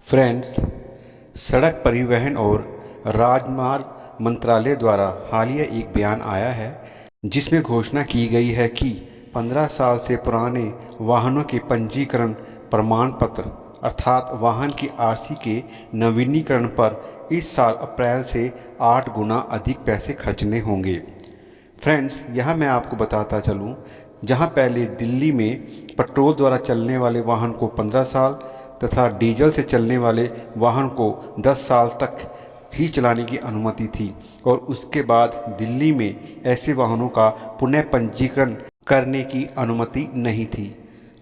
Friends, सड़क परिवहन और राजमार्ग मंत्रालय द्वारा हालिया एक बयान आया है जिसमें घोषणा की गई है कि 15 साल से पुराने वाहनों के पंजीकरण प्रमाण पत्र अर्थात वाहन की आरसी के नवीनीकरण पर इस साल अप्रैल से 8 गुना अधिक पैसे खर्चने होंगे। फ्रेंड्स, यहाँ मैं आपको बताता चलूँ, जहाँ पहले दिल्ली में पेट्रोल द्वारा चलने वाले वाहन को 15 साल तथा डीजल से चलने वाले वाहन को 10 साल तक ही चलाने की अनुमति थी और उसके बाद दिल्ली में ऐसे वाहनों का पुनः पंजीकरण करने की अनुमति नहीं थी।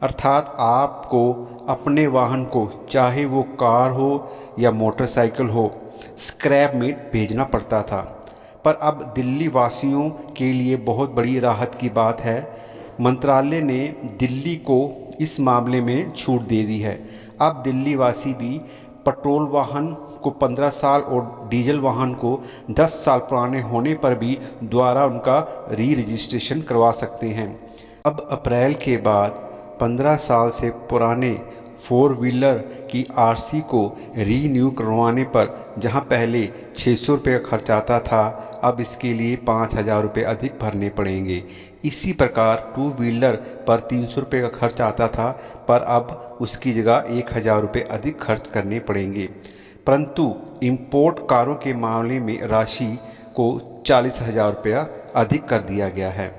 अर्थात आपको अपने वाहन को, चाहे वो कार हो या मोटरसाइकिल हो, स्क्रैप में भेजना पड़ता था। पर अब दिल्ली वासियों के लिए बहुत बड़ी राहत की बात है। मंत्रालय ने दिल्ली को इस मामले में छूट दे दी है। अब दिल्ली वासी भी पेट्रोल वाहन को 15 साल और डीजल वाहन को 10 साल पुराने होने पर भी दोबारा उनका रजिस्ट्रेशन करवा सकते हैं। अब अप्रैल के बाद 15 साल से पुराने 4 व्हीलर की आरसी को रीन्यू करवाने पर जहां पहले 600 रुपये का खर्च आता था, अब इसके लिए 5,000 रुपये अधिक भरने पड़ेंगे। इसी प्रकार 2 व्हीलर पर 300 रुपये का खर्च आता था, पर अब उसकी जगह 1,000 रुपये अधिक खर्च करने पड़ेंगे। परंतु इंपोर्ट कारों के मामले में राशि को 40,000 रुपया अधिक कर दिया गया है।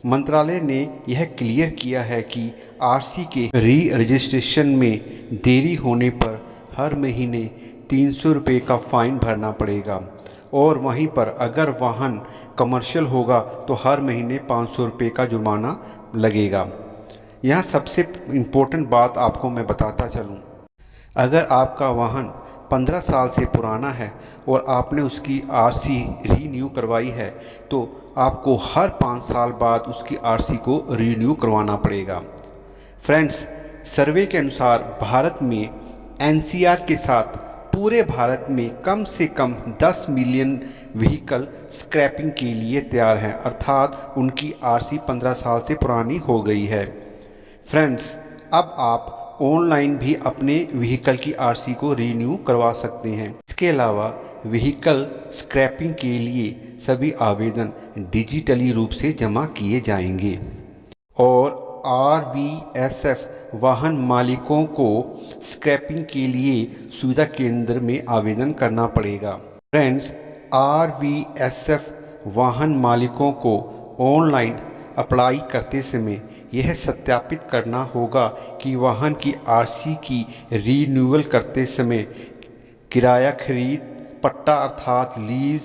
मंत्रालय ने यह क्लियर किया है कि आरसी के रजिस्ट्रेशन में देरी होने पर हर महीने 300 रुपये का फ़ाइन भरना पड़ेगा और वहीं पर अगर वाहन कमर्शियल होगा तो हर महीने 500 रुपये का जुर्माना लगेगा। यहाँ सबसे इम्पोर्टेंट बात आपको मैं बताता चलूँ, अगर आपका वाहन 15 साल से पुराना है और आपने उसकी आरसी रीन्यू करवाई है तो आपको हर 5 साल बाद उसकी आरसी को रीन्यू करवाना पड़ेगा। फ्रेंड्स, सर्वे के अनुसार भारत में एनसीआर के साथ पूरे भारत में कम से कम 10 मिलियन व्हीकल स्क्रैपिंग के लिए तैयार हैं, अर्थात उनकी आरसी 15 साल से पुरानी हो गई है। फ्रेंड्स, अब आप ऑनलाइन भी अपने व्हीकल की आरसी को रीन्यू करवा सकते हैं। इसके अलावा व्हीकल स्क्रैपिंग के लिए सभी आवेदन डिजिटली रूप से जमा किए जाएंगे और आरबीएसएफ वाहन मालिकों को स्क्रैपिंग के लिए सुविधा केंद्र में आवेदन करना पड़ेगा। फ्रेंड्स, आरबीएसएफ वाहन मालिकों को ऑनलाइन अप्लाई करते समय यह सत्यापित करना होगा कि वाहन की आरसी की रीन्यूअल करते समय किराया खरीद पट्टा अर्थात लीज,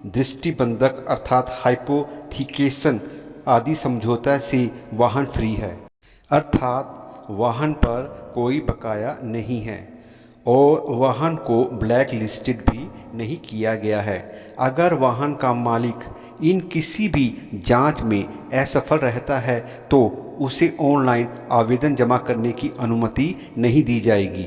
दृष्टिबंधक अर्थात हाइपोथिकेशन आदि समझौता से वाहन फ्री है, अर्थात वाहन पर कोई बकाया नहीं है और वाहन को ब्लैक लिस्टेड भी नहीं किया गया है। अगर वाहन का मालिक इन किसी भी जांच में असफल रहता है तो उसे ऑनलाइन आवेदन जमा करने की अनुमति नहीं दी जाएगी।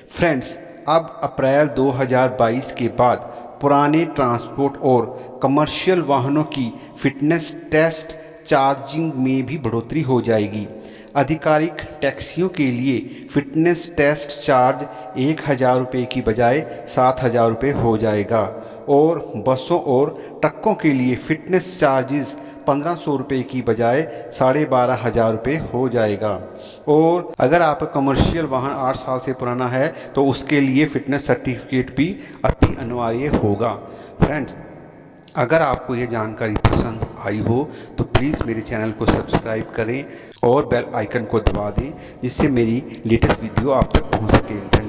फ्रेंड्स, अब अप्रैल 2022 के बाद पुराने ट्रांसपोर्ट और कमर्शियल वाहनों की फिटनेस टेस्ट चार्जिंग में भी बढ़ोतरी हो जाएगी। आधिकारिक टैक्सियों के लिए फिटनेस टेस्ट चार्ज 1,000 रुपये की बजाय 7,000 रुपये हो जाएगा और बसों और ट्रकों के लिए फिटनेस चार्जेस 1,500 रुपये की बजाय 12,500 रुपये हो जाएगा। और अगर आपका कमर्शियल वाहन 8 साल से पुराना है तो उसके लिए फिटनेस सर्टिफिकेट भी अति अनिवार्य होगा। फ्रेंड्स, अगर आपको ये जानकारी पसंद आई हो तो प्लीज़ मेरे चैनल को सब्सक्राइब करें और बेल आइकन को दबा दें जिससे मेरी लेटेस्ट वीडियो आप तक पहुंच सके। धन्यवाद।